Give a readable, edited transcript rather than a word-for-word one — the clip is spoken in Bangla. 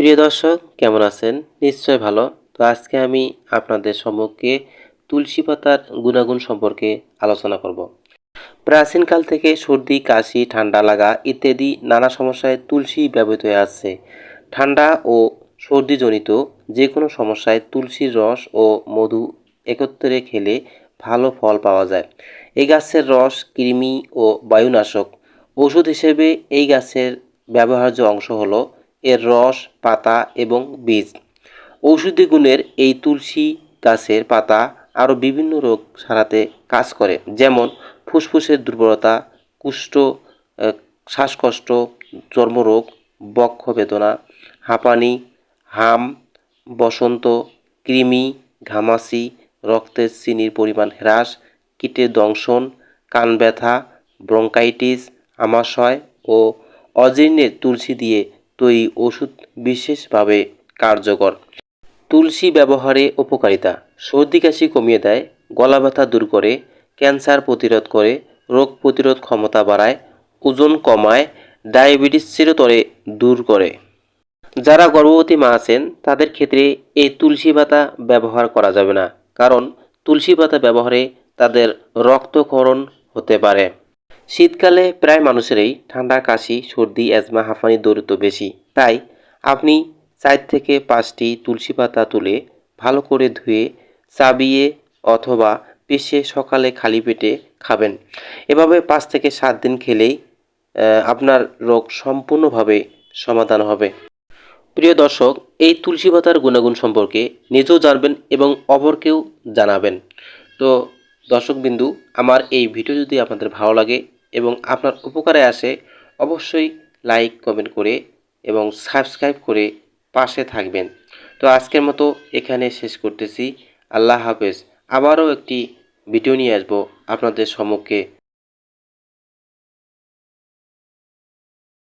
প্রিয় দর্শক, কেমন আছেন? নিশ্চয় ভালো। তো আজকে আমি আপনাদের সম্মুখে তুলসী পাতার গুণাগুণ সম্পর্কে আলোচনা করব। প্রাচীনকাল থেকে সর্দি, কাশি, ঠান্ডা লাগা ইত্যাদি নানা সমস্যায় তুলসী ব্যবহৃত হয়ে আসছে। ঠান্ডা ও সর্দিজনিত যে কোনো সমস্যায় তুলসীর রস ও মধু একত্রে খেলে ভালো ফল পাওয়া যায়। এই গাছের রস কৃমি ও বায়ুনাশক। ওষুধ হিসেবে এই গাছের ব্যবহার্য অংশ হলো এর রস, পাতা এবং বীজ। ঔষধি গুণের এই তুলসী গাছের পাতা আরও বিভিন্ন রোগ সারাতে কাজ করে, যেমন ফুসফুসের দুর্বলতা, কুষ্ঠ, শ্বাসকষ্ট, চর্মরোগ, বক্ষ বেদনা, হাঁপানি, হাম, বসন্ত, কৃমি, ঘামাচি, রক্তের চিনির পরিমাণ হ্রাস, কীটের দংশন, কান ব্যথা, ব্রঙ্কাইটিস, আমাশয় ও অজীর্ণের তুলসী দিয়ে তৈরি ওষুধ বিশেষভাবে কার্যকর। তুলসী ব্যবহারে উপকারিতা: সর্দি কাশি কমিয়ে দেয়, গলা ব্যথা দূর করে, ক্যান্সার প্রতিরোধ করে, রোগ প্রতিরোধ ক্ষমতা বাড়ায়, ওজন কমায়, ডায়াবেটিস চিরতরে দূর করে। যারা গর্ভবতী মা আছেন তাদের ক্ষেত্রে এই তুলসী পাতা ব্যবহার করা যাবে না, কারণ তুলসী পাতা ব্যবহারে তাদের রক্তক্ষরণ হতে পারে। শীতকালে প্রায় মানুষেরই ঠান্ডা, কাশি, সর্দি, অ্যাজমা, হাঁপানি দৌরাত্ম বেশি। তাই আপনি 4 থেকে 5টি তুলসী পাতা তুলে ভালো করে ধুয়ে চাবিয়ে অথবা পিষে সকালে খালি পেটে খাবেন। এভাবে 5 থেকে 7 দিন খেলেই আপনার রোগ সম্পূর্ণভাবে সমাধান হবে। প্রিয় দর্শক, এই তুলসী পাতার গুণাগুণ সম্পর্কে নিজেও জানবেন এবং অপরকেও জানাবেন। তো দর্শকবিন্দু, আমার এই ভিডিও যদি আপনাদের ভালো লাগে এবং আপনার উপকারে আসে, অবশ্যই লাইক, কমেন্ট করে এবং সাবস্ক্রাইব করে পাশে থাকবেন। তো আজকের মতো এখানে শেষ করতেছি। আল্লাহ হাফেজ। আবারও একটি ভিডিও নিয়ে আসবো আপনাদের সম্মুখে।